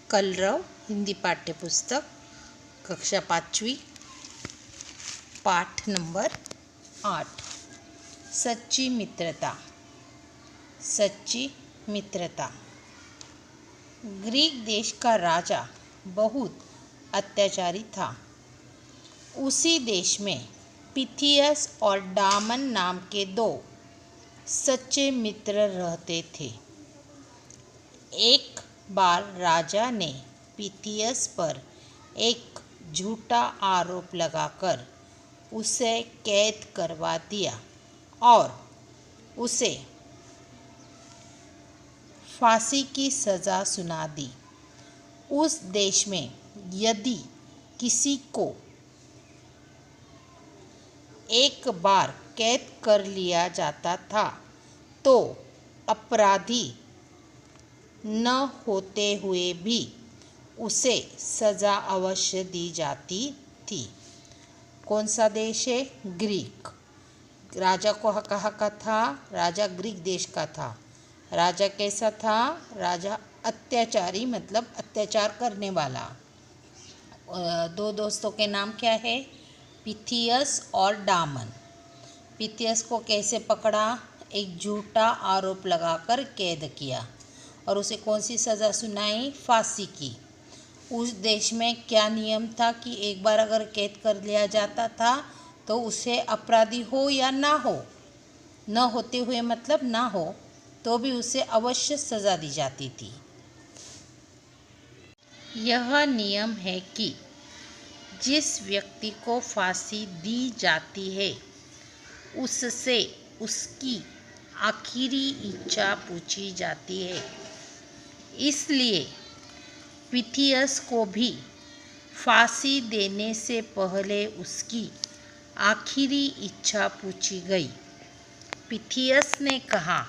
कलरव हिंदी पाठ्यपुस्तक कक्षा 5वीं पाठ नंबर 8। सच्ची मित्रता। सच्ची मित्रता। ग्रीक देश का राजा बहुत अत्याचारी था। उसी देश में पिथियस और डामन नाम के दो सच्चे मित्र रहते थे। एक बार राजा ने पिथियस पर एक झूठा आरोप लगाकर उसे कैद करवा दिया और उसे फांसी की सज़ा सुना दी। उस देश में यदि किसी को एक बार कैद कर लिया जाता था तो अपराधी न होते हुए भी उसे सज़ा अवश्य दी जाती थी। कौन सा देश है? ग्रीक। राजा को कहाँ का था? राजा ग्रीक देश का था। राजा कैसा था? राजा अत्याचारी, मतलब अत्याचार करने वाला। दो दोस्तों के नाम क्या है? पिथियस और डामन। पिथियस को कैसे पकड़ा? एक झूठा आरोप लगाकर कैद किया और उसे कौन सी सज़ा सुनाई? फांसी की। उस देश में क्या नियम था कि एक बार अगर कैद कर लिया जाता था तो उसे अपराधी हो या ना हो, न होते हुए मतलब ना हो, तो भी उसे अवश्य सज़ा दी जाती थी। यह नियम है कि जिस व्यक्ति को फांसी दी जाती है उससे उसकी आखिरी इच्छा पूछी जाती है। इसलिए पिथियस को भी फांसी देने से पहले उसकी आखिरी इच्छा पूछी गई। पिथियस ने कहा,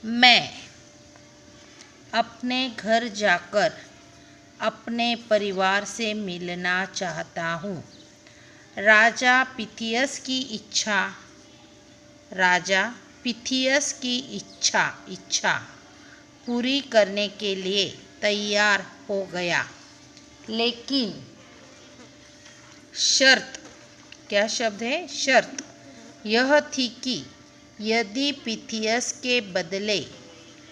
मैं अपने घर जाकर अपने परिवार से मिलना चाहता हूँ। राजा पिथियस की इच्छा पूरी करने के लिए तैयार हो गया, लेकिन शर्त, क्या शब्द है? शर्त यह थी कि यदि पिथियस के बदले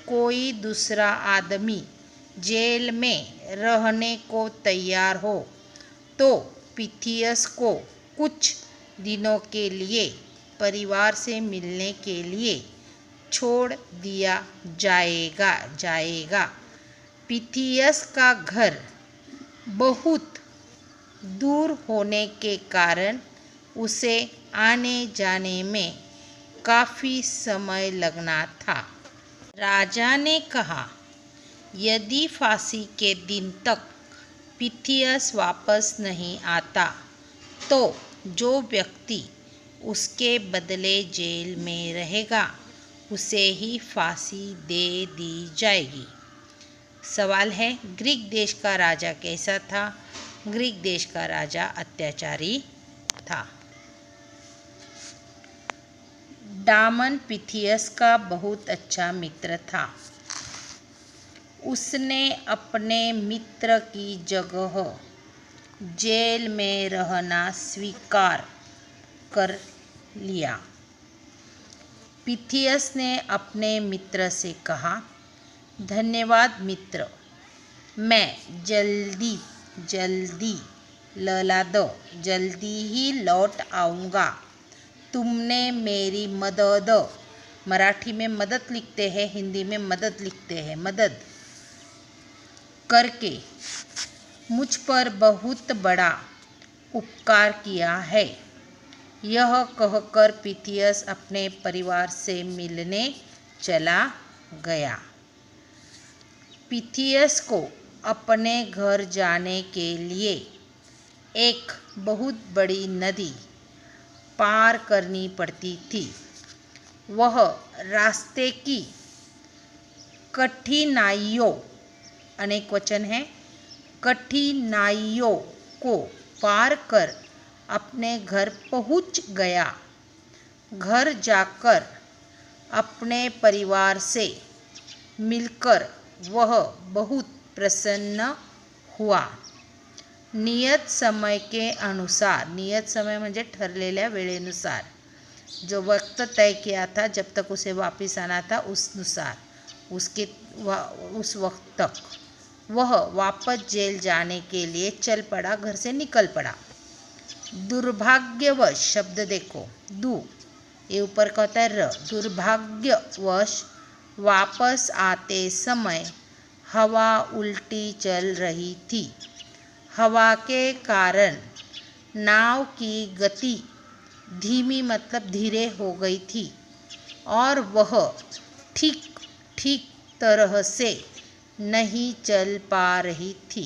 कोई दूसरा आदमी जेल में रहने को तैयार हो तो पिथियस को कुछ दिनों के लिए परिवार से मिलने के लिए छोड़ दिया जाएगा। पिथियस का घर बहुत दूर होने के कारण उसे आने जाने में काफ़ी समय लगना था। राजा ने कहा, यदि फांसी के दिन तक पिथियस वापस नहीं आता तो जो व्यक्ति उसके बदले जेल में रहेगा उसे ही फांसी दे दी जाएगी। सवाल है, ग्रीक देश का राजा कैसा था? ग्रीक देश का राजा अत्याचारी था। डामन पिथियस का बहुत अच्छा मित्र था। उसने अपने मित्र की जगह जेल में रहना स्वीकार कर लिया। पिथियस ने अपने मित्र से कहा, धन्यवाद मित्र, मैं जल्दी ही लौट आऊँगा। तुमने मेरी मदद, मराठी में मदद लिखते हैं, हिंदी में मदद लिखते हैं, मदद करके मुझ पर बहुत बड़ा उपकार किया है। यह कहकर पिथियस अपने परिवार से मिलने चला गया। पिथियस को अपने घर जाने के लिए एक बहुत बड़ी नदी पार करनी पड़ती थी। वह रास्ते की कठिनाइयों, अनेक वचन है, कठिनाइयों को पार कर अपने घर पहुंच गया। घर जाकर अपने परिवार से मिलकर वह बहुत प्रसन्न हुआ। नियत समय के अनुसार, नियत समय म्हणजे ठरलेल्या वेळेनुसार, जो वक्त तय किया था जब तक उसे वापस आना था उस अनुसार, उस वक्त तक वह वापस जेल जाने के लिए चल पड़ा, घर से निकल पड़ा। दुर्भाग्यवश शब्द देखो, दु ये ऊपर का होता है र। दुर्भाग्यवश वापस आते समय हवा उल्टी चल रही थी। हवा के कारण नाव की गति धीमी मतलब धीरे हो गई थी और वह ठीक तरह से नहीं चल पा रही थी।